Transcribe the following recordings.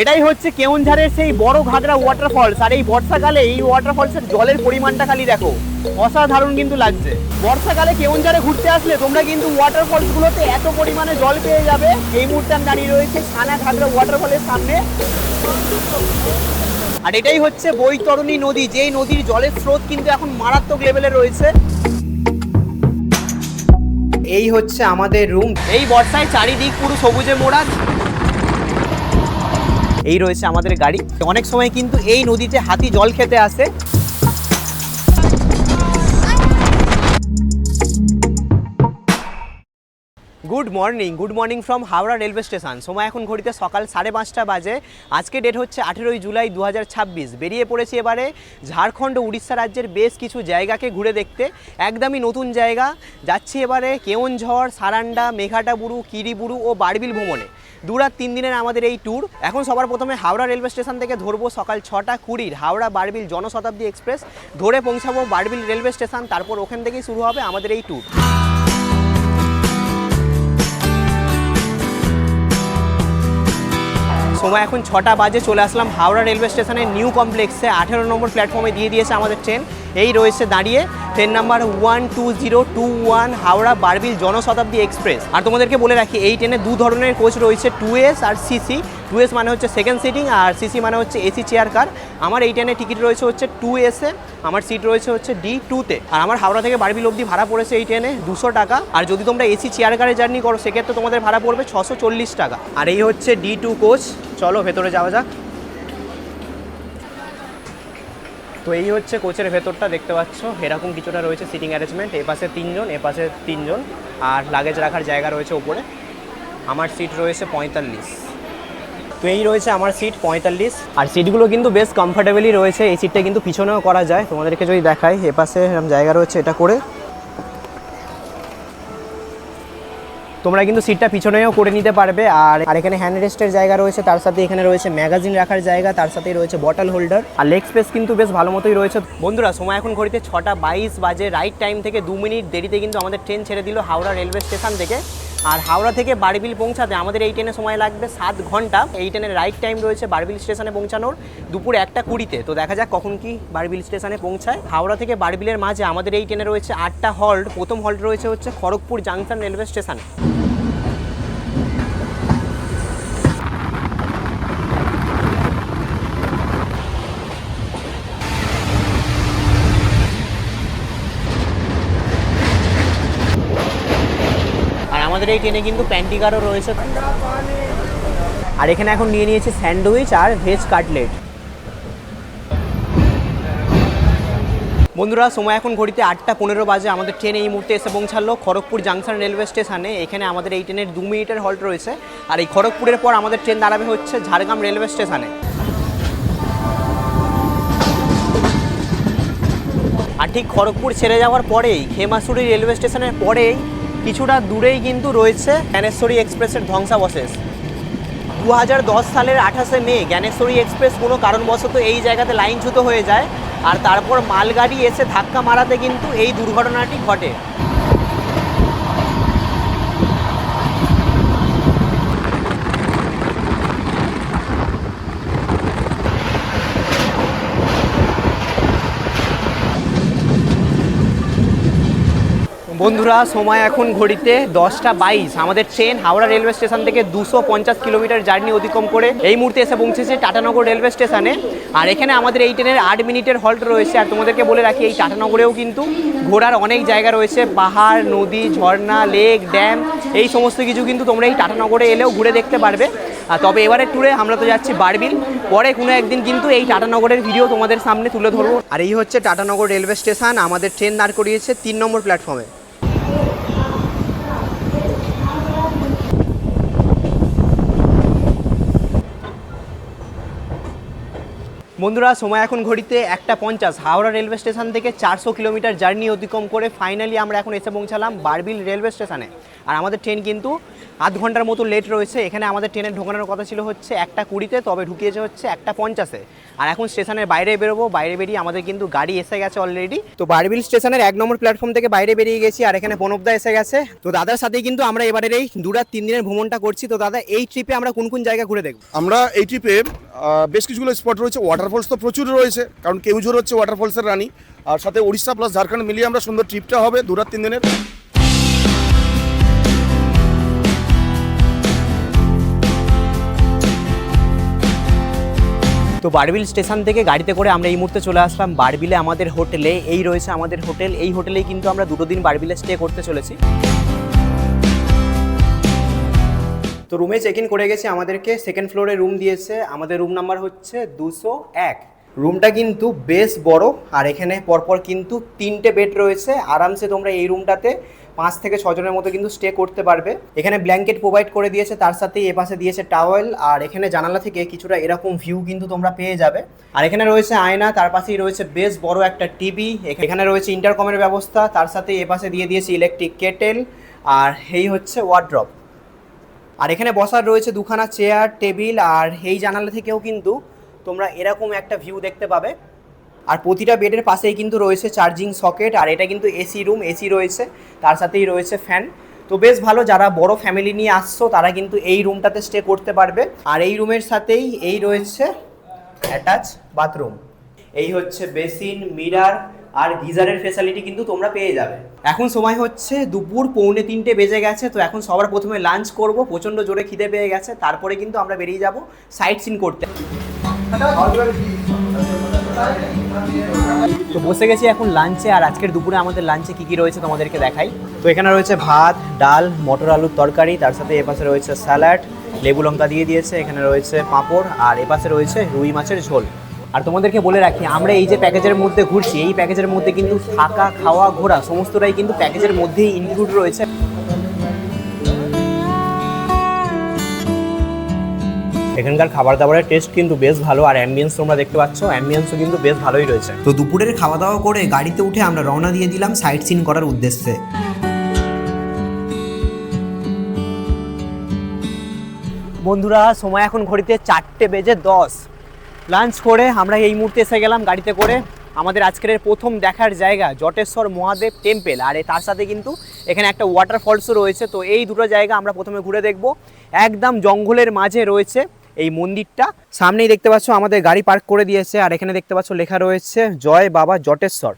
এটাই হচ্ছে কেওনঝাড়ের সেই বড় ঘাগরা ওয়াটারফলস। আর এই বর্ষাকালে এই ওয়াটারফলসের জলের পরিমাণটা খালি দেখো, অসাধারণ কিন্তু লাগছে। বর্ষাকালে কেওনঝাড়ে ঘুরতে আসলে তোমরা কিন্তু ওয়াটারফলসগুলোতে এত পরিমাণে জল পেয়ে যাবে। এই মুহূর্তে আমি দাঁড়িয়ে রয়েছে সানা ঘাগরা ওয়াটারফলের সামনে। আর এটাই হচ্ছে বৈতরণী নদী, যেই নদীর জলের স্রোত কিন্তু এখন মারাত্মক লেভেলে রয়েছে। এই হচ্ছে আমাদের রুম। এই বর্ষায় চারিদিক পুরো সবুজে মোড়া। এই রয়েছে আমাদের গাড়ি। অনেক সময় কিন্তু এই নদীতে হাতি জল খেতে আসে। Good morning from Howrah railway station. সময় এখন ঘড়িতে সকাল 5:30 বাজে। আজকে ডেট হচ্ছে 18 জুলাই 2026। বেরিয়ে পড়েছি এবারে ঝাড়খণ্ড উড়িষ্যা রাজ্যের বেশ কিছু জায়গাকে ঘুরে দেখতে। একদমই নতুন জায়গা। যাচ্ছি এবারে কেওনঝড়, সারান্ডা, মেঘাটাবুরু, কিরিবুরু ও বারবিল ভ্রমণে। 2-3 দিনের আমাদের এই ট্যুর। এখন সবার প্রথমে হাওড়া রেলওয়ে স্টেশন থেকে ধরবো সকাল 6:20 হাওড়া বারবিল জনশতাব্দী এক্সপ্রেস। ধরে পৌঁছাবো বারবিল রেলওয়ে স্টেশন। তারপর ওখান থেকেই শুরু হবে আমাদের এই ট্যুর। সময় এখন 6টা বাজে। চলে আসলাম হাওড়া রেলওয়ে স্টেশনের নিউ কমপ্লেক্সে। 18 নম্বর প্ল্যাটফর্মে দিয়ে দিয়েছে আমাদের ট্রেন। এই রয়েছে দাঁড়িয়ে train number 12021 Howrah Barbil Janshatabdi express. আর তোমাদেরকে বলে রাখি, এই ট্রেনে দু ধরনের কোচ রয়েছে, 2S আর সিসি। 2S মানে হচ্ছে সেকেন্ড সিটিং, আর সিসি মানে হচ্ছে এসি চেয়ার কার। আমার এই ট্রেনের টিকিট রয়েছে হচ্ছে 2S-এ, আমার সিট রয়েছে হচ্ছে D2-তে। আর আমার হাওড়া থেকে বারবিল অবধি ভাড়া পড়েছে এই ট্রেনে 200 টাকা। আর যদি তোমরা এসি চেয়ার কারে জার্নি করো সেক্ষেত্রে তোমাদের ভাড়া পড়বে 640 টাকা। আর এই হচ্ছে D2 কোচ। চলো ভেতরে যাওয়া যাক। তো এই হচ্ছে কোচের ভেতরটা, দেখতে পাচ্ছ এরকম কিছুটা রয়েছে সিটিং অ্যারেঞ্জমেন্ট। এ পাশে 3 জন, এ পাশে 3 জন, আর লাগেজ রাখার জায়গা রয়েছে ওপরে। আমার সিট রয়েছে 45। তো এই রয়েছে আমার সিট 45। আর সিটগুলো কিন্তু বেশ কমফোর্টেবলই রয়েছে। এই সিটটা কিন্তু পিছনেও করা যায়। তোমাদেরকে যদি দেখাই, এ পাশে এরকম জায়গা রয়েছে, এটা করে তোমরা কিন্তু সিটটা পিছনেও করে নিতে পারবে। আর এখানে হ্যান্ড রেস্টের জায়গা রয়েছে, তার সাথে এখানে রয়েছে ম্যাগাজিন রাখার জায়গা, তার সাথেই রয়েছে বটল হোল্ডার। আর লেগ স্পেস কিন্তু বেশ ভালো মতোই রয়েছে। বন্ধুরা, সময় এখন ঘড়িতে 6:22 বাজে। রাইট টাইম থেকে 2 মিনিট দেরিতে কিন্তু আমাদের ট্রেন ছেড়ে দিল হাওড়া রেলওয়ে স্টেশন থেকে। আর হাওড়া থেকে বারবিল পৌঁছাতে আমাদের এই ট্রেনে সময় লাগবে 7 ঘন্টা। এই ট্রেনের রাইট টাইম রয়েছে বারবিল স্টেশনে পৌঁছানোর দুপুর 1:20-তে। তো দেখা যাক কখন কি বারবিল স্টেশনে পৌঁছায়। হাওড়া থেকে বারবিলের মাঝে আমাদের এই ট্রেনে রয়েছে 8টা হল্ট। প্রথম হল্ট রয়েছে হচ্ছে খড়গপুর জাংশন রেলওয়ে স্টেশন। আমাদের এই ট্রেনে কিন্তু প্যান্টিকারও রয়েছে। আর এখানে এখন নিয়ে নিয়েছি স্যান্ডউইচ আর ভেজ কাটলেট। বন্ধুরা, সময় এখন ঘড়িতে 8:15 বাজে। আমাদের ট্রেন এই মুহূর্তে এসে পৌঁছালো খড়গপুর জাংশন রেলওয়ে স্টেশনে। এখানে আমাদের এই ট্রেনের 2 মিনিটের হল্ট রয়েছে। আর এই খড়গপুরের পর আমাদের ট্রেন দাঁড়াবে হচ্ছে ঝাড়গ্রাম রেলওয়ে স্টেশনে। আর ঠিক খড়গপুর ছেড়ে যাওয়ার পরেই খেমাসুরি রেলওয়ে স্টেশনের পরেই কিছুটা দূরেই কিন্তু রয়েছে জ্ঞানেশ্বরী এক্সপ্রেসের ধ্বংসাবশেষ। 2010 সালের 28শে মে জ্ঞানেশ্বরী এক্সপ্রেস কোনো কারণবশত এই জায়গাতে লাইনচ্যুত হয়ে যায়। আর তারপর মালগাড়ি এসে ধাক্কা মারাতে কিন্তু এই দুর্ঘটনাটি ঘটে। বন্ধুরা, সময় এখন ঘড়িতে 10:22। আমাদের ট্রেন হাওড়া রেলওয়ে স্টেশন থেকে 250 কিলোমিটার জার্নি অতিক্রম করে এই মুহূর্তে এসে পৌঁছেছে টাটানগর রেলওয়ে স্টেশনে। আর এখানে আমাদের এই ট্রেনের 8 মিনিটের হল্ট রয়েছে। আর তোমাদেরকে বলে রাখি, এই টাটানগরেও কিন্তু ঘোরার অনেক জায়গা রয়েছে। পাহাড়, নদী, ঝর্ণা, লেক, ড্যাম, এই সমস্ত কিছু কিন্তু তোমরা এই টাটানগরে এলেও ঘুরে দেখতে পারবে। তবে এবারের ট্যুরে আমরা তো যাচ্ছি বারবিল। পরে কোনো একদিন কিন্তু এই টাটানগরের ভিডিও তোমাদের সামনে তুলে ধরবো। আর এই হচ্ছে টাটানগর রেলওয়ে স্টেশন। আমাদের ট্রেন দাঁড় করিয়েছে 3 নম্বর প্ল্যাটফর্মে। বন্ধুরা সময় এখন ঘড়িতে 1:50। হাওড়া রেলওয়ে স্টেশন থেকে 400 কিলোমিটার জার্নি অতিক্রম করে ফাইনালি আমরা এখন এসে পৌঁছালাম বারবিল রেলওয়ে স্টেশনে। আর আমাদের ট্রেন কিন্তু আধ ঘন্টার মতো লেট রয়েছে। এখানে আমাদের ট্রেনের ঢোকানোর কথা ছিল হচ্ছে 1:20-তে, তবে ঢুকিয়েছে হচ্ছে 1:50-এ। আর এখন স্টেশনের বাইরে বেরোবো, বাইরে বেরিয়ে আমাদের কিন্তু গাড়ি এসে গেছে অলরেডি। তো বারবিল স্টেশনের 1 নম্বর প্ল্যাটফর্ম থেকে বাইরে বেরিয়ে গেছি, আর এখানে প্রণবদা এসে গেছে। তো দাদার সাথেই কিন্তু আমরা এবারের এই 2-3 দিনের ভ্রমণটা করছি। তো দাদা, এই ট্রিপে আমরা কোন কোন জায়গা ঘুরে দেখব? আমরা এই ট্রিপে বেশ কিছুগুলো স্পট রয়েছে। ওয়াটারফলস তো প্রচুর রয়েছে, কারণ কেউঝর হচ্ছে ওয়াটারফলসের রানী। আর সাথে উড়িষ্যা প্লাস ঝাড়খণ্ড মিলিয়ে আমরা সুন্দর ট্রিপটা হবে 2-3 দিনের। তো বারবিল স্টেশন থেকে গাড়িতে করে আমরা এই মুহূর্তে চলে আসলাম বারবিলে আমাদের হোটেলে। এই রয়েছে আমাদের হোটেল। এই হোটেলেই কিন্তু আমরা 2 দিন বারবিলে স্টে করতে চলেছি। তো রুমে চেক ইন করে গেছি, আমাদেরকে সেকেন্ড ফ্লোরে রুম দিয়েছে। আমাদের রুম নাম্বার হচ্ছে 201। রুমটা কিন্তু বেশ বড়, আর এখানে পরপর কিন্তু 3টে বেড রয়েছে। আরামসে তোমরা এই রুমটাতে 5 থেকে 6 জনের মতো কিন্তু স্টে করতে পারবে। এখানে ব্ল্যাঙ্কেট প্রোভাইড করে দিয়েছে, তার সাথে এপাশে দিয়েছে টাওয়েল। আর এখানে জানালা থেকে কিছুটা এরকম ভিউ কিন্তু তোমরা পেয়ে যাবে। আর এখানে রয়েছে আয়না, তার পাশেই রয়েছে বেশ বড় একটা টিভি। এখানে রয়েছে ইন্টারকমের ব্যবস্থা, তার সাথে এপাশে দিয়ে দিয়েছে ইলেকট্রিক কেটেল। আর এই হচ্ছে ওয়ার্ড্রপ। আর এখানে বসার রয়েছে 2খানা চেয়ার টেবিল। আর এই জানালা থেকেও কিন্তু তোমরা এরকম একটা ভিউ দেখতে পাবে। আর প্রতিটা বেডের পাশেই কিন্তু রয়েছে চার্জিং সকেট। আর এটা কিন্তু এসি রুম, এসি রয়েছে, তার সাথেই রয়েছে ফ্যান। তো বেশ ভালো, যারা বড় ফ্যামিলি নিয়ে আসছো তারা কিন্তু এই রুমটাতে স্টে করতে পারবে। আর এই রুমের সাথেই এই রয়েছে অ্যাটাচ বাথরুম। এই হচ্ছে বেসিন, মিরার আর গিজারের ফেসিলিটি কিন্তু তোমরা পেয়ে যাবে। এখন সময় হচ্ছে দুপুর 2:45 বেজে গেছে। তো এখন সবার প্রথমে লাঞ্চ করব, প্রচণ্ড জোরে খিদে পেয়ে গেছে। তারপরে কিন্তু আমরা বেরিয়ে যাব সাইট সিন করতে। তো বসে গেছি এখন লাঞ্চে। আর আজকের দুপুরে আমাদের লাঞ্চে কী কী রয়েছে তোমাদেরকে দেখাই। তো এখানে রয়েছে ভাত, ডাল, মটর আলুর তরকারি, তার সাথে এপাশে রয়েছে স্যালাড, লেবু লঙ্কা দিয়ে দিয়েছে। এখানে রয়েছে পাঁপড়, আর এপাশে রয়েছে রুই মাছের ঝোল। আর তোমাদেরকে বলে রাখি, আমরা এই যে প্যাকেজের মধ্যে ঘুরছি, এই প্যাকেজের মধ্যে কিন্তু থাকা, খাওয়া, ঘোরা সমস্তটাই কিন্তু প্যাকেজের মধ্যেই ইনক্লুড রয়েছে। এখানকার খাবার দাবারের টেস্ট কিন্তু বেশ ভালো। আর অ্যাম্বিয়েন্স তোমরা দেখতে পাচ্ছ, অ্যাম্বিয়েন্সও কিন্তু বেশ ভালোই রয়েছে। তো দুপুরের খাওয়া দাওয়া করে গাড়িতে উঠে আমরা রওনা দিয়ে দিলাম সাইট সিন করার উদ্দেশ্যে। বন্ধুরা সময় এখন ঘড়িতে 4:10। লাঞ্চ করে আমরা এই মুহূর্তে এসে গেলাম গাড়িতে করে আমাদের আজকের প্রথম দেখার জায়গা জটেশ্বর মহাদেব টেম্পেল। আর তার সাথে কিন্তু এখানে একটা ওয়াটারফলসও রয়েছে। তো এই দুটো জায়গা আমরা প্রথমে ঘুরে দেখব। একদম জঙ্গলের মাঝে রয়েছে এই মন্দিরটা। সামনেই দেখতে পাচ্ছ আমাদের গাড়ি পার্ক করে দিয়েছে। আর এখানে দেখতে পাচ্ছ লেখা রয়েছে জয় বাবা জটেশ্বর।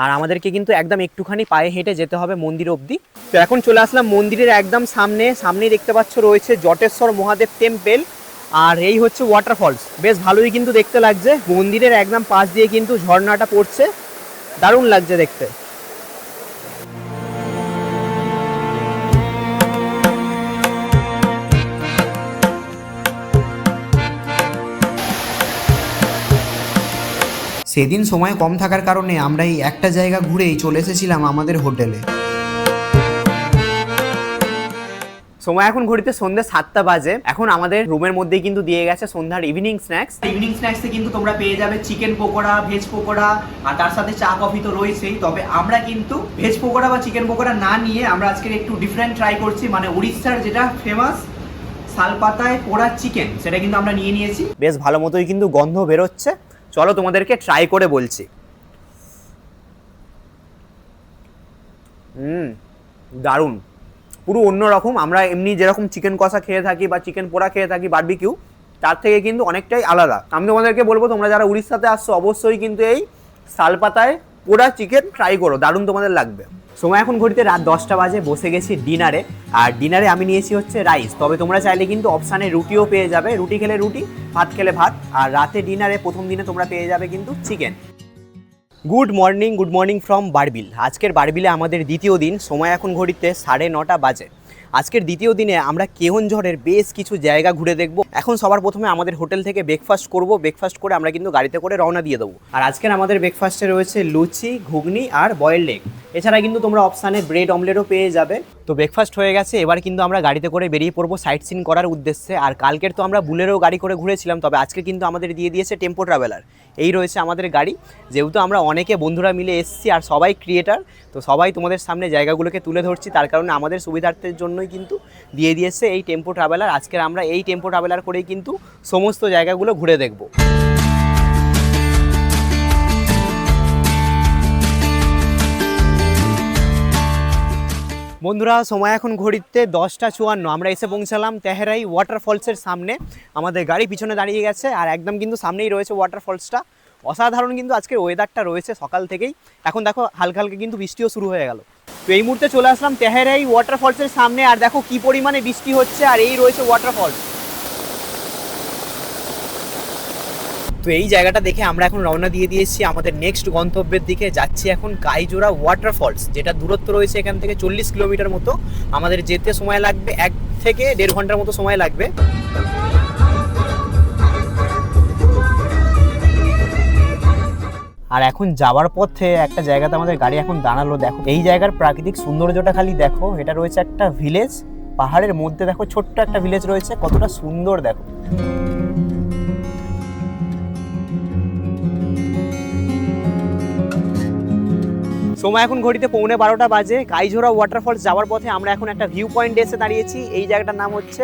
আর আমাদেরকে কিন্তু একদম একটুখানি পায়ে হেঁটে যেতে হবে মন্দির অবধি। তো এখন চলে আসলাম মন্দিরের একদম সামনেই দেখতে পাচ্ছ রয়েছে জটেশ্বর মহাদেব টেম্পেল। আর এই হচ্ছে ওয়াটারফলস, বেশ ভালোই কিন্তু দেখতে লাগছে। মন্দিরের একদম পাশ দিয়ে কিন্তু ঝর্ণাটা পড়ছে, দারুণ লাগছে দেখতে। সেদিন সময় কম থাকার কারণে আমরা এই একটা জায়গা ঘুরেই চলে এসেছিলাম আমাদের হোটেলে। সময় এখন ঘড়িতে সন্ধ্যে 7টা বাজে। এখন আমাদের রুমের মধ্যেই কিন্তু দিয়ে গেছে সন্ধ্যার ইভিনিং স্ন্যাক্স। ইভিনিং স্ন্যাক্সে কিন্তু তোমরা পেয়ে যাবে চিকেন পকোড়া, ভেজ পকোড়া, আর তার সাথে চা কফি তো রয়েছেই। তবে আমরা কিন্তু ভেজ পকোড়া বা চিকেন পকোড়া না নিয়ে আমরা আজকে একটু ডিফারেন্ট ট্রাই করছি। মানে উড়িষ্যার যেটা ফেমাস শালপাতায় পোড়া চিকেন, সেটা কিন্তু আমরা নিয়েছি। বেশ ভালো মতোই কিন্তু গন্ধ বেরোচ্ছে। চলো তোমাদেরকে ট্রাই করে বলছি। দারুণ, পুরো অন্যরকম। আমরা এমনি যেরকম চিকেন কষা খেয়ে থাকি বা চিকেন পোড়া খেয়ে থাকি বারবিকিউ, তার থেকে কিন্তু অনেকটাই আলাদা। আমি তোমাদেরকে বলবো, তোমরা যারা উড়িষ্যাতে আসছো অবশ্যই কিন্তু এই শালপাতায় পোড়া চিকেন ট্রাই করো, দারুণ তোমাদের লাগবে। সময় এখন ঘড়িতে রাত 10টা বাজে। বসে গেছি ডিনারে। আর ডিনারে আমি নিয়েছি হচ্ছে রাইস। তবে তোমরা চাইলে কিন্তু অপশানে রুটিও পেয়ে যাবে, রুটি খেলে রুটি, ভাত খেলে ভাত। আর রাতে ডিনারে প্রথম দিনে তোমরা পেয়ে যাবে কিন্তু chicken. Good morning from Barbil. আজকের বারবিলে আমাদের দ্বিতীয় দিন। সময় এখন ঘড়িতে 9:30 বাজে। আজকের দ্বিতীয় দিনে আমরা কেওনঝড়ের বেশ কিছু জায়গা ঘুরে দেখব। এখন সবার প্রথমে আমাদের হোটেল থেকে ব্রেকফাস্ট করব। ব্রেকফাস্ট করে আমরা কিন্তু গাড়িতে করে রওনা দিয়ে দেবো। আর আজকের আমাদের ব্রেকফাস্টে রয়েছে লুচি, ঘুগনি আর বয়েলড এগ। এছাড়া কিন্তু তোমরা অপশানে ব্রেড অমলেটও পেয়ে যাবে। তো ব্রেকফাস্ট হয়ে গেছে, এবার কিন্তু আমরা গাড়িতে করে বেরিয়ে পড়বো সাইট সিন করার উদ্দেশ্যে। আর কালকের তো আমরা বুলেরো গাড়ি করে ঘুরেছিলাম, তবে আজকে কিন্তু আমাদের দিয়ে দিয়েছে টেম্পো ট্রাভেলার। এই রয়েছে আমাদের গাড়ি, যেহেতু আমরা অনেকে বন্ধুরা মিলে এসেছি আর সবাই ক্রিয়েটার, তো সবাই তোমাদের সামনে জায়গাগুলোকে তুলে ধরছি, তার কারণে আমাদের সুবিধার্থের জন্যই কিন্তু দিয়ে দিয়েছে এই টেম্পো ট্রাভেলার। আজকের আমরা এই টেম্পো ট্রাভেলার করেই কিন্তু সমস্ত জায়গাগুলো ঘুরে দেখব। বন্ধুরা, সময় এখন ঘড়িতে 10:54। আমরা এসে পৌঁছালাম তেহরাই ওয়াটারফলসের সামনে। আমাদের গাড়ি পিছনে দাঁড়িয়ে গেছে আর একদম কিন্তু সামনেই রয়েছে ওয়াটারফলসটা। অসাধারণ কিন্তু আজকের ওয়েদারটা রয়েছে সকাল থেকেই। এখন দেখো হালকা হালকা কিন্তু বৃষ্টিও শুরু হয়ে গেল। তো এই মুহূর্তে চলে আসলাম তেহরাই ওয়াটারফলসের সামনে, আর দেখো কি পরিমাণে বৃষ্টি হচ্ছে, আর এই রয়েছে ওয়াটারফলস। তো এই জায়গাটা দেখে আমরা এখন রওনা দিয়ে দিয়েছি আমাদের নেক্সট গন্তব্যের দিকে। যাচ্ছি এখন কাইজোড়া ওয়াটারফলস, যেটা দূরত্ব রয়েছে এখান থেকে 40 কিলোমিটার মতো। আমাদের যেতে সময় লাগবে 1 থেকে 1.5 ঘন্টার মতো সময় লাগবে। আর এখন যাওয়ার পথে একটা জায়গাতে আমাদের গাড়ি এখন দাঁড়ালো। দেখো এই জায়গার প্রাকৃতিক সৌন্দর্যটা খালি দেখো। এটা রয়েছে একটা ভিলেজ, পাহাড়ের মধ্যে দেখো ছোট্ট একটা ভিলেজ রয়েছে, কতটা সুন্দর দেখো। সময় এখন ঘড়িতে 11:15 বাজে। কাইঝোড়া ওয়াটারফলস যাওয়ার পথে আমরা এখন একটা ভিউ পয়েন্ট এসে দাঁড়িয়েছি। এই জায়গাটার নাম হচ্ছে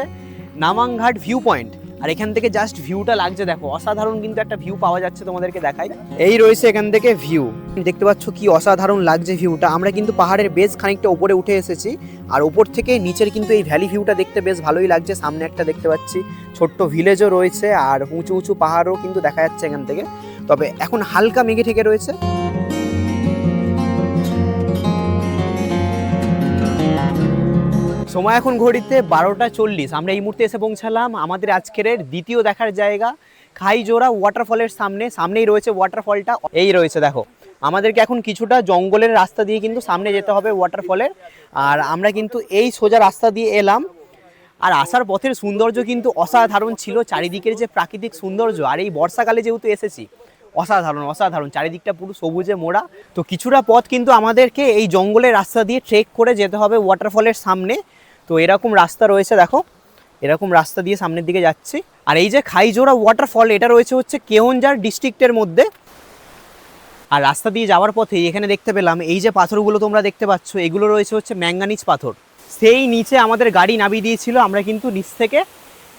নামাংঘাট ভিউ পয়েন্ট। আর এখান থেকে জাস্ট ভিউটা লাগছে দেখো, অসাধারণ কিন্তু একটা ভিউ পাওয়া যাচ্ছে, তোমাদেরকে দেখাই। এই রয়েছে এখান থেকে ভিউ, দেখতে পাচ্ছ কি অসাধারণ লাগছে ভিউটা। আমরা কিন্তু পাহাড়ের বেশ খানিকটা উপরে উঠে এসেছি, আর উপর থেকে নিচের কিন্তু এই ভ্যালি ভিউটা দেখতে বেশ ভালোই লাগছে। সামনে একটা দেখতে পাচ্ছি ছোট্ট ভিলেজও রয়েছে, আর উঁচু উঁচু পাহাড়ও কিন্তু দেখা যাচ্ছে এখান থেকে। তবে এখন হালকা মেঘে ঠেকে রয়েছে। সময় এখন ঘড়িতে 12:40। আমরা এই মুহূর্তে এসে পৌঁছালাম আমাদের আজকের দ্বিতীয় দেখার জায়গা কাইজোড়া ওয়াটারফলের সামনে। সামনেই রয়েছে ওয়াটারফলটা, এই রয়েছে দেখো। আমাদেরকে এখন কিছুটা জঙ্গলের রাস্তা দিয়ে কিন্তু সামনে যেতে হবে ওয়াটারফলের। আর আমরা কিন্তু এই সোজা রাস্তা দিয়ে এলাম। আর আসার পথের সৌন্দর্য কিন্তু অসাধারণ ছিল, চারিদিকের যে প্রাকৃতিক সৌন্দর্য। আর এই বর্ষাকালে যেহেতু এসেছি, অসাধারণ অসাধারণ, চারিদিকটা পুরো সবুজে মোড়া। তো কিছুটা পথ কিন্তু আমাদেরকে এই জঙ্গলের রাস্তা দিয়ে ট্রেক করে যেতে হবে ওয়াটারফলের সামনে। তো এরকম রাস্তা রয়েছে দেখো, এরকম রাস্তা দিয়ে সামনের দিকে যাচ্ছি। আর এই যে কাইজোড়া ওয়াটারফল, এটা রয়েছে হচ্ছে কেওনঝাড় ডিস্ট্রিক্টের মধ্যে। আর রাস্তা দিয়ে যাওয়ার পথে এখানে দেখতে পেলাম এই যে পাথরগুলো তোমরা দেখতে পাচ্ছ, এগুলো রয়েছে হচ্ছে ম্যাঙ্গানিজ পাথর। সেই নিচে আমাদের গাড়ি নামিয়ে দিয়েছিল, আমরা কিন্তু নিচ থেকে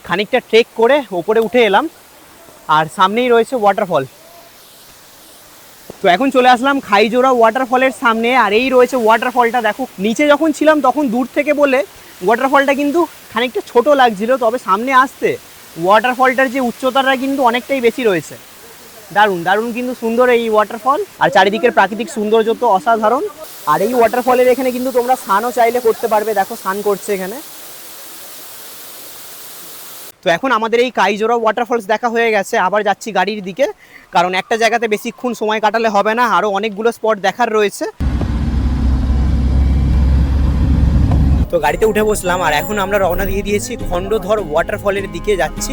খানিকটা ট্রেক করে ওপরে উঠে এলাম। আর সামনেই রয়েছে ওয়াটারফল। তো এখন চলে আসলাম কাইজোড়া ওয়াটারফলের সামনে, আর এই রয়েছে ওয়াটারফলটা দেখো। নিচে যখন ছিলাম তখন দূর থেকে বলে ওয়াটারফলটা কিন্তু খানিকটা ছোট লাগছিল, তবে সামনে আসতে ওয়াটারফলটার যে উচ্চতাটা কিন্তু অনেকটাই বেশি রয়েছে। দারুণ দারুণ কিন্তু সুন্দর এই ওয়াটারফল, আর চারিদিকের প্রাকৃতিক সৌন্দর্য তো অসাধারণ। আর এই ওয়াটারফলের এখানে কিন্তু তোমরা স্নানও চাইলে করতে পারবে, দেখো স্নান করছে এখানে। তো এখন আমাদের এই কাইজোড়া ওয়াটারফলস দেখা হয়ে গেছে, আবার যাচ্ছি গাড়ির দিকে, কারণ একটা জায়গাতে বেশিক্ষণ সময় কাটালে হবে না, আরও অনেকগুলো স্পট দেখার রয়েছে। তো গাড়িতে উঠে বসলাম, আর এখন আমরা রওনা দিয়ে দিয়েছি খণ্ডধর ওয়াটারফলের দিকে যাচ্ছি।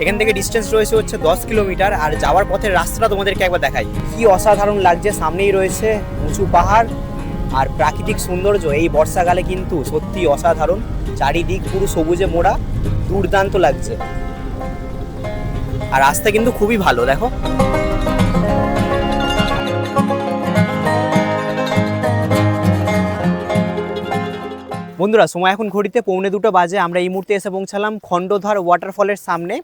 এখান থেকে ডিস্টেন্স রয়েছে হচ্ছে 10 কিলোমিটার। আর যাওয়ার পথের রাস্তাটা তোমাদেরকে একবার দেখাই, কি অসাধারণ লাগছে। সামনেই রয়েছে উঁচু পাহাড় আর প্রাকৃতিক সৌন্দর্য। এই বর্ষাকালে কিন্তু সত্যি অসাধারণ, চারিদিক পুরো সবুজে মোড়া, দুর্দান্ত লাগছে। আর রাস্তা কিন্তু খুবই ভালো দেখো। বন্ধুরা, সময় এখন ঘড়িতে 1:45 বাজে। আমরা এই মুহূর্তে এসে পৌঁছালাম খণ্ডধর ওয়াটারফলের সামনে।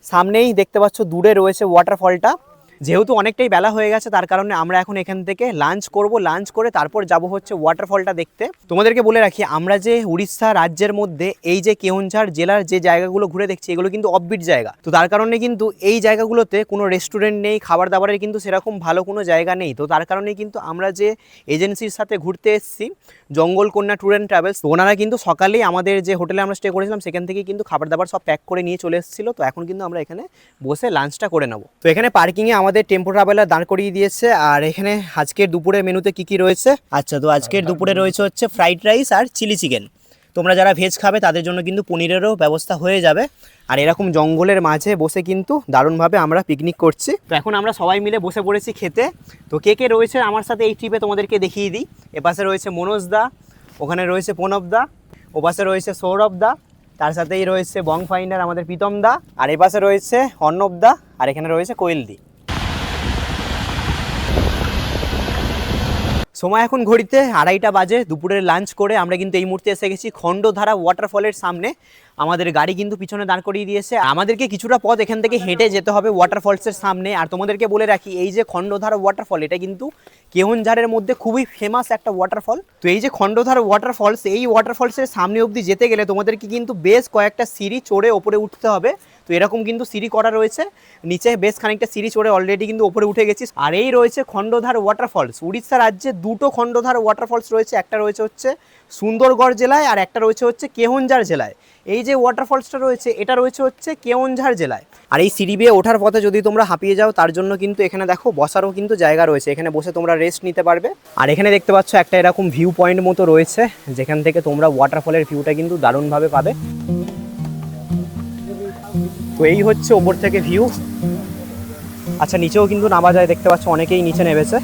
সামনেই দেখতে পাচ্ছ দূরে রয়েছে ওয়াটারফলটা। যেহেতু অনেকটাই বেলা হয়ে গেছে, তার কারণে আমরা এখন এখান থেকে লাঞ্চ করব। লাঞ্চ করে তারপর যাব হচ্ছে ওয়াটারফলটা দেখতে। তোমাদেরকে বলে রাখি, আমরা যে উড়িষ্যা রাজ্যের মধ্যে এই যে কেওনঝাড় জেলার যে জায়গাগুলো ঘুরে দেখছি, এগুলো কিন্তু অফবিট জায়গা। তো তার কারণে কিন্তু এই জায়গাগুলোতে কোনো রেস্টুরেন্ট নেই, খাবার দাবারের কিন্তু সেরকম ভালো কোনো জায়গা নেই। তো তার কারণেই কিন্তু আমরা যে এজেন্সির সাথে ঘুরতে এসেছি, জঙ্গলকন্যা ট্যুর অ্যান্ড ট্রাভেলস, ওনারা কিন্তু সকালেই আমাদের যে হোটেলে আমরা স্টে করেছিলাম সেখান থেকে কিন্তু খাবার দাবার সব প্যাক করে নিয়ে চলে এসেছিলো। তো এখন কিন্তু আমরা এখানে বসে লাঞ্চটা করে নেবো। তো এখানে পার্কিংয়ে আমাদের টেম্পো ট্রাভেলার দাঁড় করিয়ে দিয়েছে। আর এখানে আজকের দুপুরের মেনুতে কি কি রয়েছে, আচ্ছা, তো আজকের দুপুরে রয়েছে হচ্ছে ফ্রাইড রাইস আর চিলি চিকেন। তোমরা যারা ভেজ খাবে তাদের জন্য কিন্তু পনিরেরও ব্যবস্থা হয়ে যাবে। আর এরকম জঙ্গলের মাঝে বসে কিন্তু দারুণভাবে আমরা পিকনিক করছি। তো এখন আমরা সবাই মিলে বসে পড়েছি খেতে। তো কে কে রয়েছে আমার সাথে এই ট্রিপে তোমাদেরকে দেখিয়ে দিই। এপাশে রয়েছে মনোজ দা, ওখানে রয়েছে প্রণব দা, ও পাশে রয়েছে সৌরভ দা, তার সাথেই রয়েছে বং ফাইন্ডার আমাদের প্রীতম দা, আর এই পাশে রয়েছে অর্ণব দা, আর এখানে রয়েছে কোয়েল দি। সময় এখন ঘড়িতে 2:30 বাজে। দুপুরের লাঞ্চ করে আমরা কিন্তু এই মুহূর্তে এসে গেছি খণ্ডধারা ওয়াটারফলের সামনে। আমাদের গাড়ি কিন্তু পিছনে দাঁড় করিয়ে দিয়েছে। আমাদেরকে কিছুটা পথ এখান থেকে হেঁটে যেতে হবে ওয়াটারফলসের সামনে। আর তোমাদেরকে বলে রাখি, এই যে খণ্ডধারা ওয়াটারফল, এটা কিন্তু কেওনঝাড়ের মধ্যে খুবই ফেমাস একটা ওয়াটারফল। তো এই যে খণ্ডধারা ওয়াটারফলস, এই ওয়াটারফলসের সামনে অবধি যেতে গেলে তোমাদেরকে কিন্তু বেশ কয়েকটা সিঁড়ি চড়ে ওপরে উঠতে হবে। তো এরকম কিন্তু সিঁড়ি করা রয়েছে, নিচে বেশ খানিকটা সিঁড়ি চড়ে অলরেডি কিন্তু ওপরে উঠে গেছি। আর এই রয়েছে খণ্ডধার ওয়াটারফলস। উড়িষ্যা রাজ্যে দুটো খণ্ডধার ওয়াটারফলস রয়েছে, একটা রয়েছে হচ্ছে সুন্দরগড় জেলায় আর একটা রয়েছে হচ্ছে কেওনঝাড় জেলায়। এই যে ওয়াটারফলসটা রয়েছে এটা রয়েছে হচ্ছে কেওনঝাড় জেলায়। আর এই সিঁড়ি বেয়ে ওঠার পথে যদি তোমরা হাঁপিয়ে যাও, তার জন্য কিন্তু এখানে দেখো বসারও কিন্তু জায়গা রয়েছে, এখানে বসে তোমরা রেস্ট নিতে পারবে। আর এখানে দেখতে পাচ্ছ একটা এরকম ভিউ পয়েন্ট মতো রয়েছে, যেখান থেকে তোমরা ওয়াটারফলের ভিউটা কিন্তু দারুণভাবে পাবে। তো এই হচ্ছে ওপর থেকে ভিউ। আচ্ছা, নিচেও কিন্তু নামা যায়, দেখতে পাচ্ছ অনেকেই নিচে নেমেছে।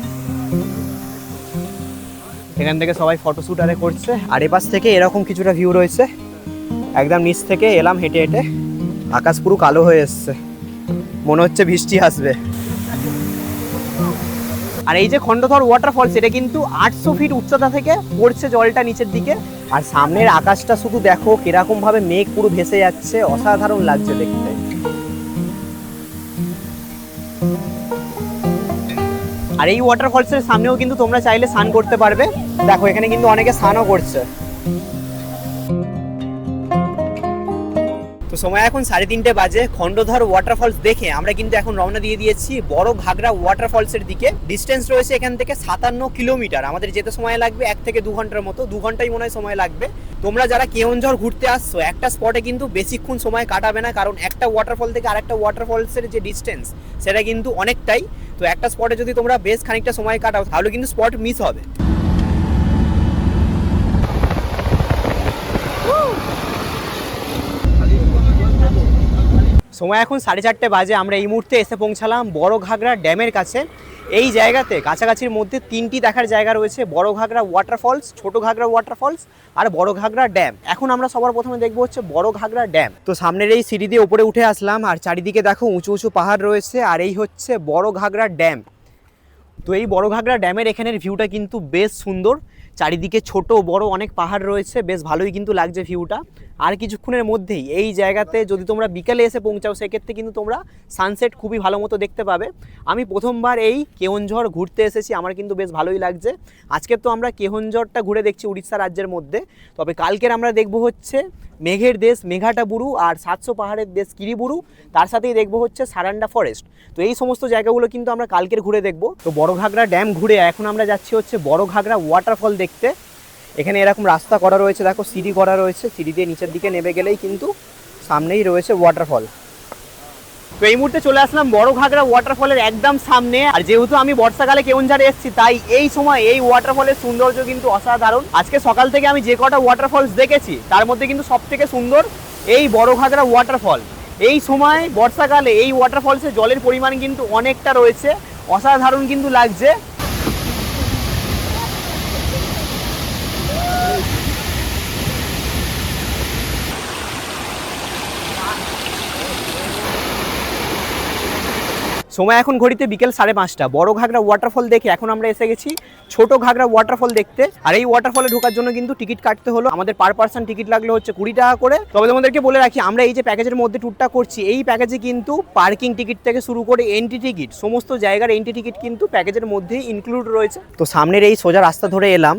এখান থেকে সবাই ফটোশ্যুট আরে করছে। আর এপাশ থেকে এরকম কিছুটা ভিউ রয়েছে, একদম নিচ থেকে এলাম হেঁটে হেঁটে। আকাশ পুরো কালো হয়ে এসছে, মনে হচ্ছে বৃষ্টি আসবে। আর এই যে খণ্ডধর ওয়াটারফল, সেটা কিন্তু 800 ফিট উচ্চতা থেকে পড়ছে জলটা নিচের দিকে। আর সামনের আকাশটা শুধু দেখো কিরকম ভাবে মেঘ পুরো ভেসে যাচ্ছে, অসাধারণ লাগছে দেখতে। আর এই ওয়াটারফলসের সামনেও কিন্তু তোমরা চাইলে স্নান করতে পারবে। দেখো এখানে কিন্তু অনেকে স্নানও করছে। তো সময় এখন 3:30 বাজে। খণ্ডধর ওয়াটারফলস দেখে আমরা কিন্তু এখন রওনা দিয়ে দিয়েছি বড় ঘাগরা ওয়াটারফলসের দিকে। ডিস্টেন্স রয়েছে এখান থেকে 57 কিলোমিটার। আমাদের যেতে সময় লাগবে 1 থেকে 2 ঘন্টার মতো, 2 ঘন্টাই মনে হয় সময় লাগবে। তোমরা যারা কেওনঝড় ঘুরতে আসছো, একটা স্পটে কিন্তু বেশিক্ষণ সময় কাটাবে না, কারণ একটা ওয়াটারফল থেকে আরেকটা ওয়াটারফলসের যে ডিস্টেন্স সেটা কিন্তু অনেকটাই। তো একটা স্পটে যদি তোমরা বেশ খানিকটা সময় কাটাও, তাহলে কিন্তু স্পট মিস হবে। সময় এখন 4:30 বাজে। আমরা এই মুহূর্তে এসে পৌঁছালাম বড় ঘাগরা ড্যামের কাছে। এই জায়গাতে কাছাকাছির মধ্যে 3টি দেখার জায়গা রয়েছে, বড় ঘাগরা ওয়াটারফলস, ছোট ঘাগরা ওয়াটারফলস আর বড় ঘাগরা ড্যাম। এখন আমরা সবার প্রথমে দেখবো হচ্ছে বড় ঘাগরা ড্যাম। তো সামনের এই সিঁড়ি দিয়ে উপরে উঠে আসলাম, আর চারিদিকে দেখো উঁচু উঁচু পাহাড় রয়েছে। আর এই হচ্ছে বড় ঘাগরা ড্যাম। তো এই বড় ঘাগরা ড্যামের এখানের ভিউটা কিন্তু বেশ সুন্দর। চারিদিকে ছোট বড় অনেক পাহাড় রয়েছে, বেশ ভালোই কিন্তু লাগছে ভিউটা। আর কিছুক্ষণের মধ্যেই এই জায়গাতে যদি তোমরা বিকেলে এসে পৌঁছাও, সেক্ষেত্রে কিন্তু তোমরা সানসেট খুবই ভালো মতো দেখতে পাবে। আমি প্রথমবার এই কেওনঝড় ঘুরতে এসেছি, আমার কিন্তু বেশ ভালোই লাগছে। আজকে তো আমরা কেওনঝড়টা ঘুরে দেখছি উড়িষ্যা রাজ্যের মধ্যে, তবে কালকের আমরা দেখব হচ্ছে মেঘের দেশ মেঘাটাবুরু আর 700 পাহাড়ের দেশ কিরিবুরু, তার সাথেই দেখব হচ্ছে সারান্ডা ফরেস্ট। তো এই সমস্ত জায়গাগুলো কিন্তু আমরা কালকের ঘুরে দেখব। তো বড় ঘাগরা ড্যাম ঘুরে এখন আমরা যাচ্ছি হচ্ছে বড় ঘাগরা ওয়াটারফল দেখতে। এখানে এরকম রাস্তা করা রয়েছে, দেখো সিঁড়ি করা রয়েছে, সিঁড়ি দিয়ে নিচের দিকে নেমে গেলেই কিন্তু সামনেই রয়েছে ওয়াটারফল। তো এই মুহূর্তে চলে আসলাম বড় ঘাগরা ওয়াটারফলের একদম সামনে। আর যেহেতু আমি বর্ষাকালে কেওনঝড়ে এসেছি, তাই এই সময় এই ওয়াটারফলের সৌন্দর্য কিন্তু অসাধারণ। আজকে সকাল থেকে আমি যে কটা ওয়াটারফলস দেখেছি, তার মধ্যে কিন্তু সব থেকে সুন্দর এই বড় ঘাগরা ওয়াটারফল। এই সময় বর্ষাকালে এই ওয়াটারফলসে জলের পরিমাণ কিন্তু অনেকটা রয়েছে, অসাধারণ কিন্তু লাগছে। সময় এখন ঘড়িতে বিকেল 5:30। বড় ঘাগরা ওয়াটারফল দেখে এখন আমরা এসে গেছি ছোট ঘাগরা ওয়াটারফল দেখতে। আর এই ওয়াটারফলে ঢোকার জন্য কিন্তু টিকিট কাটতে হলো। আমাদের পার পার্সন টিকিট লাগলো হচ্ছে 20 টাকা করে। তবে তোমাদেরকে বলে রাখি, আমরা এই যে প্যাকেজের মধ্যে ট্যুরটা করছি, এই প্যাকেজে কিন্তু পার্কিং টিকিট থেকে শুরু করে এন্ট্রি টিকিট, সমস্ত জায়গার এন্ট্রি টিকিট কিন্তু প্যাকেজের মধ্যেই ইনক্লুড রয়েছে। তো সামনের এই সোজা রাস্তা ধরে এলাম,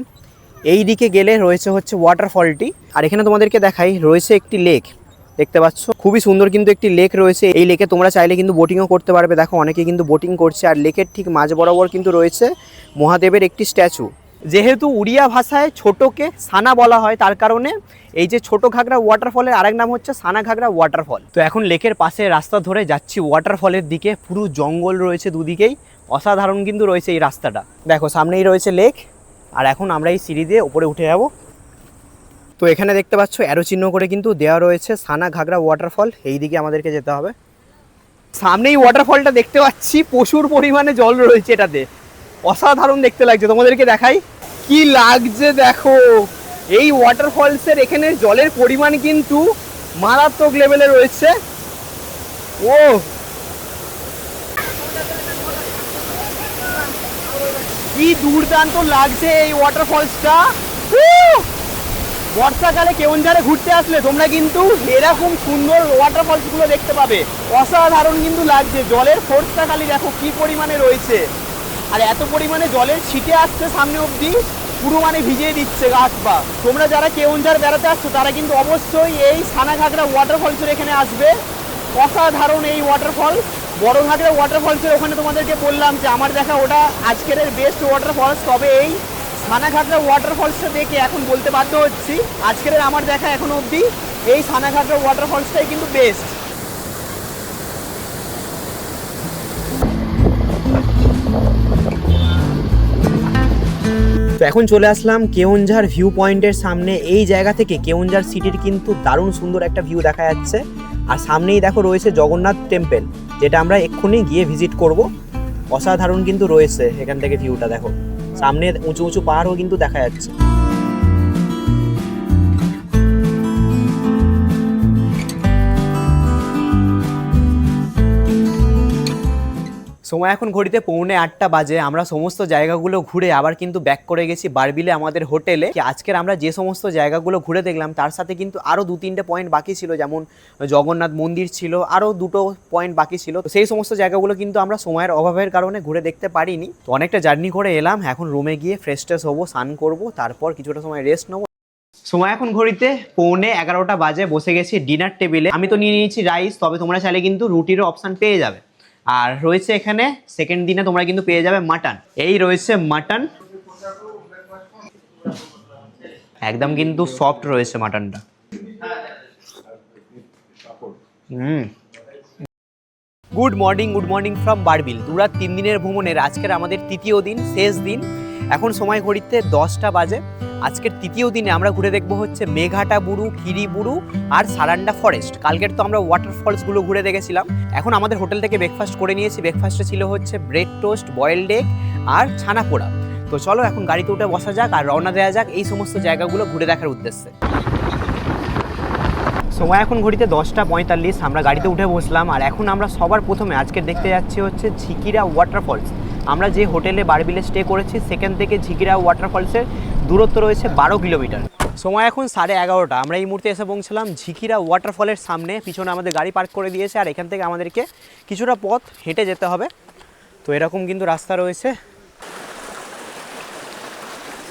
এই দিকে গেলে রয়েছে হচ্ছে ওয়াটারফলটি। আর এখানে তোমাদেরকে দেখাই, রয়েছে একটি লেক, দেখতে পাচ্ছ খুবই সুন্দর কিন্তু একটি লেক রয়েছে। এই লেকে তোমরা চাইলে কিন্তু বোটিংও করতে পারবে, দেখো অনেকে কিন্তু বোটিং করছে। আর লেকের ঠিক মাঝ বরাবর কিন্তু রয়েছে মহাদেবের একটি স্ট্যাচু। যেহেতু উড়িয়া ভাষায় ছোটকে সানা বলা হয়, তার কারণে এই যে ছোট ঘাগরা ওয়াটারফলের আরেক নাম হচ্ছে সানা ঘাগরা ওয়াটারফল। তো এখন লেকের পাশে রাস্তা ধরে যাচ্ছি ওয়াটারফলের দিকে। পুরো জঙ্গল রয়েছে দুদিকেই, অসাধারণ কিন্তু রয়েছে এই রাস্তাটা। দেখো সামনেই রয়েছে লেক, আর এখন আমরা এই সিঁড়ি দিয়ে উপরে উঠে যাবো। তো এখানে দেখতে পাচ্ছ অ্যারো চিহ্ন করে কিন্তু দেওয়া রয়েছে সানা ঘাগরা ওয়াটারফল, এই দিকে আমাদেরকে যেতে হবে। সামনেই ওয়াটারফলটা দেখতে পাচ্ছি, প্রচুর পরিমাণে জল রয়েছে এটাতে, অসাধারণ দেখতে লাগছে। তোমাদেরকে দেখাই কি লাগছে, দেখো এই ওয়াটারফলসের এখানে জলের পরিমাণ কিন্তু মারাত্মক লেভেলে রয়েছে। ও কি দুর্দান্ত লাগছে এই ওয়াটারফলসটা। বর্ষাকালে কেওনঝাড়ে ঘুরতে আসলে তোমরা কিন্তু এরকম সুন্দর ওয়াটারফলসগুলো দেখতে পাবে। অসাধারণ কিন্তু লাগছে, জলের ফোর্সটা খালি দেখো কি পরিমাণে রয়েছে। আর এত পরিমাণে জলের ছিটে আসছে সামনে অবধি, পুরো মানে ভিজিয়ে দিচ্ছে গাছ পা। তোমরা যারা কেওনঝাড় বেড়াতে আসছো তারা কিন্তু অবশ্যই এই সানাঘাগরা ওয়াটারফলসের এখানে আসবে। অসাধারণ এই ওয়াটারফল। বড় ঘাগরা ওয়াটারফলসের ওখানে তোমাদেরকে বললাম যে আমার দেখা ওটা আজকের বেস্ট ওয়াটারফলস, তবে এই সানাঘাগরা ওয়াটারফলসটা দেখে এখন বলতে বাধ্য হচ্ছি আজকের আমার দেখা এখনো অবধি এই সানাঘাগরা ওয়াটারফলসটাই কিন্তু বেস্ট। তো এখন চলে আসলাম কেওনঝাড় ভিউ পয়েন্টের সামনে। এই জায়গা থেকে কেওনঝাড় সিটির কিন্তু দারুণ সুন্দর একটা ভিউ দেখা যাচ্ছে। আর সামনেই দেখো রয়েছে জগন্নাথ টেম্পল, যেটা আমরা এক্ষুনি গিয়ে ভিজিট করব। অসাধারণ কিন্তু রয়েছে এখান থেকে ভিউটা দেখো, সামনে উঁচু উঁচু পাহাড়ও কিন্তু দেখা যাচ্ছে। সময় এখন ঘড়িতে 7:45 বাজে। আমরা সমস্ত জায়গাগুলো ঘুরে আবার কিন্তু ব্যাক করে গেছি বারবিলে আমাদের হোটেলে। আজকের আমরা যে সমস্ত জায়গাগুলো ঘুরে দেখলাম তার সাথে কিন্তু আরও 2-3টে পয়েন্ট বাকি ছিল, যেমন জগন্নাথ মন্দির ছিল, আরও 2টো পয়েন্ট বাকি ছিল। তো সেই সমস্ত জায়গাগুলো কিন্তু আমরা সময়ের অভাবের কারণে ঘুরে দেখতে পারিনি। তো অনেকটা জার্নি করে এলাম, এখন রুমে গিয়ে ফ্রেশ ট্রেশ হবো, স্নান করবো, তারপর কিছুটা সময় রেস্ট নেবো। সময় এখন ঘড়িতে 11:45 বাজে। বসে গেছি ডিনার টেবিলে। আমি তো নিয়ে নিয়েছি রাইস, তবে তোমরা চাইলে কিন্তু রুটিরও অপশান পেয়ে যাবে। আর রয়েছে এখানে সেকেন্ড দিনে তোমরা কিন্তু পেয়ে যাবে মাটন। এই রয়েছে মাটন, একদম কিন্তু সফট রয়েছে মাটনটা। Good morning from Barbil. 3 দিনের ভ্রমণের আজকের আমাদের তৃতীয় দিন, শেষ দিন। এখন সময় ঘড়িতে 10টা বাজে। আজকের তৃতীয় দিনে আমরা ঘুরে দেখবো হচ্ছে মেঘাটাবুরু, কিরিবুরু আর সারান্ডা ফরেস্ট। কালকের তো আমরা ওয়াটারফলসগুলো ঘুরে দেখেছিলাম। এখন আমাদের হোটেল থেকে ব্রেকফাস্ট করে নিয়েছি। ব্রেকফাস্টে ছিল হচ্ছে ব্রেড টোস্ট, বয়েলড এগ আর ছানা পোড়া। তো চলো এখন গাড়িতে উঠে বসা যাক আর রওনা দেওয়া যাক এই সমস্ত জায়গাগুলো ঘুরে দেখার উদ্দেশ্যে। সময় এখন ঘড়িতে 10:45। আমরা গাড়িতে উঠে বসলাম আর এখন আমরা সবার প্রথমে আজকে দেখতে যাচ্ছি হচ্ছে ঝিকিরা ওয়াটারফলস। আমরা যে হোটেলে বারবিলে স্টে করেছি সেখান থেকে ঝিকিরা ওয়াটারফলসের দূরত্ব রয়েছে 12 কিলোমিটার। সময় এখন 11:30। আমরা এই মুহূর্তে এসে পৌঁছলাম ঝিকিরা ওয়াটারফলের সামনে। পিছনে আমাদের গাড়ি পার্ক করে দিয়েছে আর এখান থেকে আমাদেরকে কিছুটা পথ হেঁটে যেতে হবে। তো এরকম কিন্তু রাস্তা রয়েছে।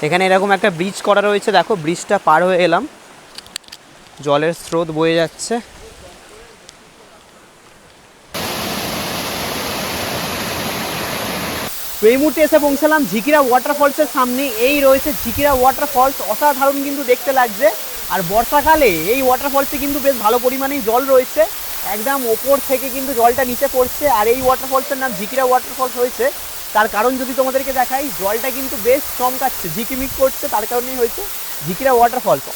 এখানে এরকম একটা ব্রিজ করা রয়েছে, দেখো ব্রিজটা পার হয়ে এলাম, জলের স্রোত বয়ে যাচ্ছে। তো এই মুহূর্তে এসে পৌঁছালাম ঝিকিরা ওয়াটারফলসের সামনে। এই রয়েছে ঝিকিরা ওয়াটারফলস, অসাধারণ কিন্তু দেখতে লাগছে। আর বর্ষাকালে এই ওয়াটারফলসে কিন্তু বেশ ভালো পরিমাণেই জল রয়েছে, একদম ওপর থেকে কিন্তু জলটা নিচে পড়ছে। আর এই ওয়াটারফলসের নাম ঝিকিরা ওয়াটারফলস হয়েছে, তার কারণ যদি তোমাদেরকে দেখাই, জলটা কিন্তু বেশ চমকাচ্ছে, ঝিকিমিক করছে, তার কারণেই হয়েছে ঝিকিরা ওয়াটারফলস।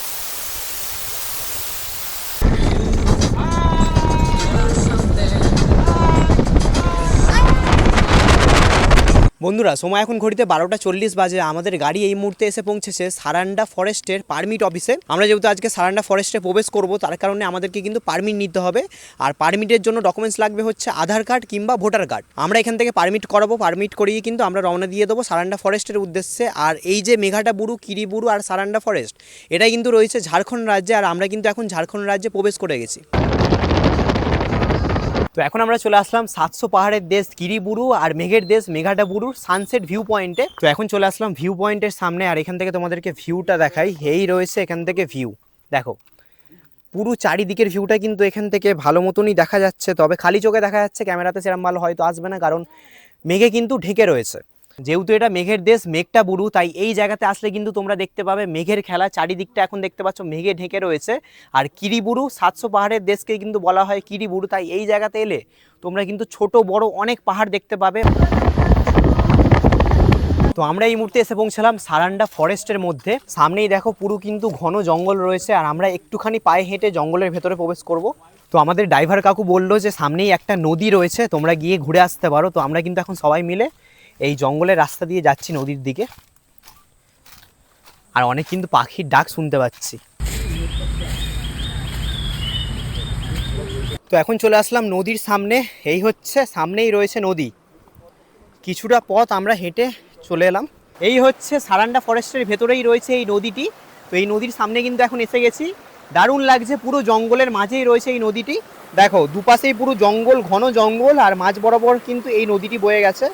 বন্ধুরা সময় এখন ঘড়িতে 12:40 বাজে। আমাদের গাড়ি এই মুহূর্তে এসে পৌঁছেছে সারান্ডা ফরেস্টের পারমিট অফিসে। আমরা যেহেতু আজকে সারান্ডা ফরেস্টে প্রবেশ করব, তার কারণে আমাদেরকে কিন্তু পারমিট নিতে হবে। আর পারমিটের জন্য ডকুমেন্টস লাগবে হচ্ছে আধার কার্ড কিংবা ভোটার কার্ড। আমরা এখান থেকে পারমিট করাবো, পারমিট করিয়ে কিন্তু আমরা রওনা দিয়ে দেবো সারান্ডা ফরেস্টের উদ্দেশ্যে। আর এই যে মেঘাটাবুরু, কিরিবুরু আর সারান্ডা ফরেস্ট, এটা কিন্তু রয়েছে ঝাড়খণ্ড রাজ্যে। আর আমরা কিন্তু এখন ঝাড়খণ্ড রাজ্যে প্রবেশ করে গেছি। তো এখন আমরা চলে আসলাম 700 পাহাড়ের দেশ কিরিবুরু আর মেঘের দেশ মেঘাটাবুরুর সানসেট ভিউ পয়েন্টে। তো এখন চলে আসলাম ভিউ পয়েন্টের সামনে আর এখান থেকে তোমাদেরকে ভিউটা দেখাই। এই রয়েছে এখান থেকে ভিউ, দেখো পুরো চারিদিকের ভিউটা কিন্তু এখান থেকে ভালো মতনই দেখা যাচ্ছে। তবে খালি চোখে দেখা যাচ্ছে, ক্যামেরাতে সেরকম ভালো হয়তো আসবে না, কারণ মেঘে কিন্তু ঢেকে রয়েছে। যেহেতু এটা মেঘের দেশ মেঘটাবুরু, তাই এই জায়গাতে আসলে কিন্তু তোমরা দেখতে পাবে মেঘের খেলা। চারিদিকটা এখন দেখতে পাচ্ছ মেঘে ঢেকে রয়েছে। আর কিরিবুরু 700 পাহাড়ের দেশকে কিন্তু বলা হয় কিরিবুরু, তাই এই জায়গাতে এলে তোমরা কিন্তু ছোট বড় অনেক পাহাড় দেখতে পাবে। তো আমরা এই মুহূর্তে এসে পৌঁছলাম সারান্ডা ফরেস্টের মধ্যে। সামনেই দেখো পুরো কিন্তু ঘন জঙ্গল রয়েছে আর আমরা একটুখানি পায়ে হেঁটে জঙ্গলের ভেতরে প্রবেশ করব। তো আমাদের ড্রাইভার কাকু বললো যে সামনেই একটা নদী রয়েছে, তোমরা গিয়ে ঘুরে আসতে পারো। তো আমরা কিন্তু এখন সবাই মিলে এই জঙ্গলের রাস্তা দিয়ে যাচ্ছি নদীর দিকে। আর অনেক কিন্তু পাখির ডাক শুনতে পাচ্ছি। তো এখন চলে আসলাম নদীর সামনে। এই হচ্ছে সামনেই রয়েছে নদী, কিছুটা পথ আমরা হেঁটে চলে এলাম। এই হচ্ছে সারান্ডা ফরেস্টের ভেতরেই রয়েছে এই নদীটি। তো এই নদীর সামনে কিন্তু এখন এসে গেছি, দারুণ লাগছে, পুরো জঙ্গলের মাঝেই রয়েছে এই নদীটি। দেখো দুপাশেই পুরো জঙ্গল, ঘন জঙ্গল, আর মাঝ বরাবর কিন্তু এই নদীটি বয়ে গেছে।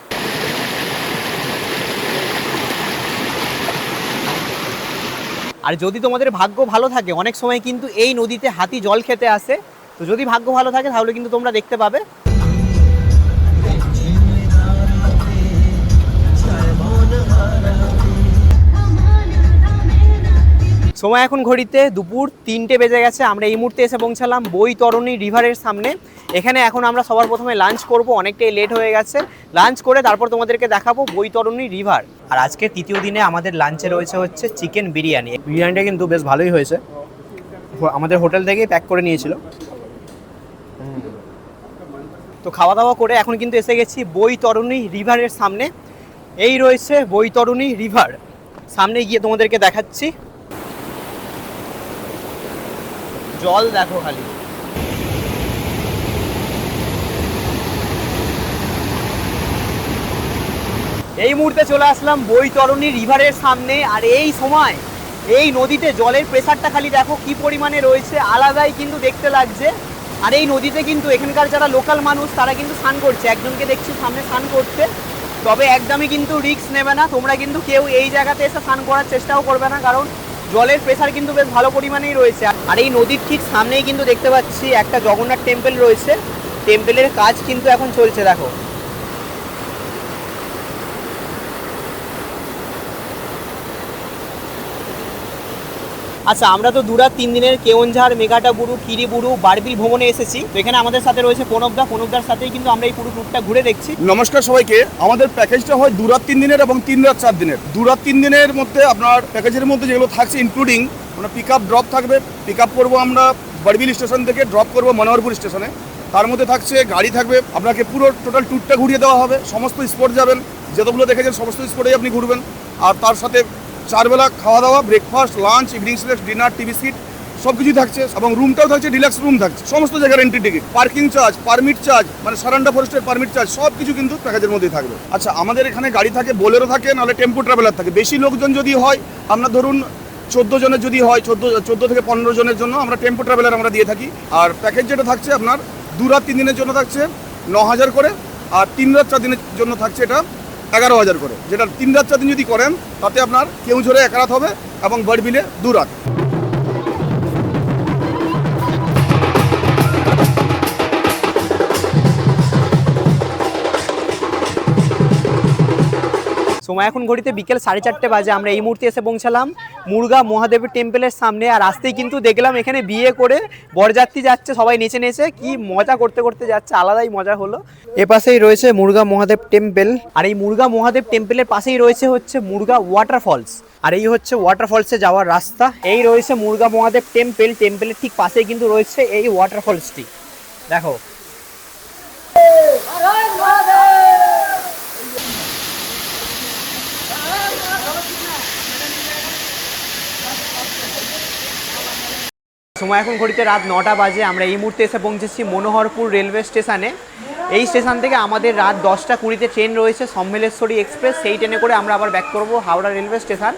আর যদি তোমাদের ভাগ্য ভালো থাকে, অনেক সময় কিন্তু এই নদীতে হাতি জল খেতে আসে। তো যদি ভাগ্য ভালো থাকে তাহলে কিন্তু তোমরা দেখতে পাবে। সময় এখন ঘড়িতে দুপুর 3টে বেজে গেছে। আমরা এই মুহূর্তে এসে পৌঁছালাম বৈতরণী রিভারের সামনে। এখানে এখন আমরা সবার প্রথমে লাঞ্চ করব, অনেকটাই লেট হয়ে গেছে। লাঞ্চ করে তারপর তোমাদেরকে দেখাবো বৈতরণী রিভার। আর আজকে তৃতীয় দিনে আমাদের লাঞ্চে রয়েছে হচ্ছে চিকেন বিরিয়ানি। বিরিয়ানিটা কিন্তু বেশ ভালোই হয়েছে, আমাদের হোটেল থেকেই প্যাক করে নিয়েছিল। তো খাওয়া দাওয়া করে এখন কিন্তু এসে গেছি বৈতরণী রিভারের সামনে। এই রয়েছে বৈতরণী রিভার, সামনে গিয়ে তোমাদেরকে দেখাচ্ছি। জল দেখো খালি। এই মুহূর্তে চলে আসলাম বৈতরণী রিভারের সামনে। আর এই সময় এই নদীতে জলের প্রেসারটা খালি দেখো কি পরিমাণে রয়েছে, আলাদাই কিন্তু দেখতে লাগছে। আর এই নদীতে কিন্তু এখানকার যারা লোকাল মানুষ তারা কিন্তু স্নান করছে, একজনকে দেখছি সামনে স্নান করছে। তবে একদমই কিন্তু রিস্ক নেবে না, তোমরা কিন্তু কেউ এই জায়গাতে এসে স্নান করার চেষ্টাও করবে না, কারণ জলের প্রেসার কিন্তু বেশ ভালো পরিমাণেই রয়েছে। আর এই নদীর ঠিক সামনেই কিন্তু দেখতে পাচ্ছি একটা জগন্নাথ টেম্পল রয়েছে, টেম্পলের কাজ কিন্তু এখন চলছে দেখো। আচ্ছা, আমরা তো দুরাত 3 দিনের কেওনঝাড়, মেঘাটাবুরু, কিরিবুরু, বারবিল ভ্রমণে এসেছি। তো এখানে আমাদের সাথে রয়েছে প্রণবদার সাথেই কিন্তু আমরা এই পুরো ট্যুরটা ঘুরে দেখছি। নমস্কার সবাইকে। আমাদের প্যাকেজটা হয় 2 রাত 3 দিনের এবং 3 রাত 4 দিনের। 2 রাত 3 দিনের মধ্যে আপনার প্যাকেজের মধ্যে যেগুলো থাকছে ইনক্লুডিং মানে পিক আপ ড্রপ থাকবে। পিক আপ করবো আমরা বারবিল স্টেশন থেকে, ড্রপ করবো মনোহরপুর স্টেশনে। তার মধ্যে থাকছে গাড়ি থাকবে, আপনাকে পুরো টোটাল ট্যুরটা ঘুরিয়ে দেওয়া হবে। সমস্ত স্পট যাবেন, যতগুলো দেখেছেন সমস্ত স্পটেই আপনি ঘুরবেন। আর তার সাথে 4 বেলা খাওয়া দাওয়া, breakfast, lunch, evening snacks, dinner, TV seat সব কিছুই থাকছে। এবং রুমটাও থাকছে, ডিলাক্স রুম থাকছে। সমস্ত জায়গার entry ticket, parking charge, permit charge, মানে সারান্ডা ফরেস্টের পারমিট চার্জ সব কিছু কিন্তু প্যাকেজের মধ্যেই থাকবে। আচ্ছা, আমাদের এখানে গাড়ি থাকে, বোলেরো থাকে, নাহলে টেম্পো ট্রাভেলার থাকে। বেশি লোকজন যদি হয়, আমরা ধরুন 14 জনের যদি হয়, 14 থেকে 15 জনের জন্য আমরা টেম্পো ট্রাভেলার আমরা দিয়ে থাকি। আর প্যাকেজ যেটা থাকছে আপনার 2 রাত 3 দিনের জন্য থাকছে 9,000 করে, আর 3 রাত 4 দিনের জন্য থাকছে এটা 11,000 করে। যেটা 3 রাত 4 দিন যদি করেন তাতে আপনার কেউঝরে 1 রাত হবে এবং বারবিলে 2 রাত। সময় এখন ঘড়িতে বিকেল 4:30 বাজে। আমরা এই মুহূর্তে এসে পৌঁছালাম মুরগা মহাদেবের টেম্পলের সামনে। আর আসতেই কিন্তু দেখলাম এখানে বিয়ে করে বরযাত্রী যাচ্ছে, সবাই নেচে নেচে কি মজা করতে করতে যাচ্ছে, আলাদাই মজা হলো। এ পাশেই রয়েছে মুরগা মহাদেব টেম্পল, আর এই মুরগা মহাদেব টেম্পলের পাশেই রয়েছে হচ্ছে মুরগা ওয়াটারফলস। আর এই হচ্ছে ওয়াটারফলসে যাওয়ার রাস্তা। এই রয়েছে মুরগা মহাদেব টেম্পল, টেম্পলের ঠিক পাশেই কিন্তু রয়েছে এই ওয়াটারফলসটি দেখো। সময় এখন ঘড়িতে রাত 9টা বাজে। আমরা এই মুহূর্তে এসে পৌঁছেছি মনোহরপুর রেলওয়ে স্টেশনে। এই স্টেশন থেকে আমাদের রাত 10টা 20-তে ট্রেন রয়েছে সম্মেলেশ্বরী এক্সপ্রেস, সেই ট্রেনে করে আমরা আবার ব্যাক করব হাওড়া রেলওয়ে স্টেশন।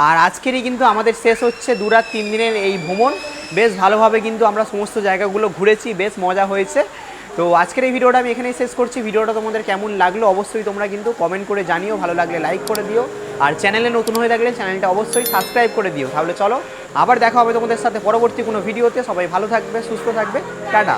আর আজকেরই কিন্তু আমাদের শেষ হচ্ছে 2 রাত 3 দিনের এই ভ্রমণ। বেশ ভালোভাবে কিন্তু আমরা সমস্ত জায়গাগুলো ঘুরেছি, বেশ মজা হয়েছে। তো আজকের এই ভিডিওটা আমি এখানেই শেষ করছি। ভিডিওটা তোমাদের কেমন লাগলো অবশ্যই তোমরা কিন্তু কমেন্ট করে জানিও, ভালো লাগলে লাইক করে দিও, আর চ্যানেলে নতুন হয়ে থাকলে চ্যানেলটা অবশ্যই সাবস্ক্রাইব করে দিও। তাহলে চলো আবার দেখা হবে তোমাদের সাথে পরবর্তী কোনো ভিডিওতে। সবাই ভালো থাকবে, সুস্থ থাকবে, টাটা।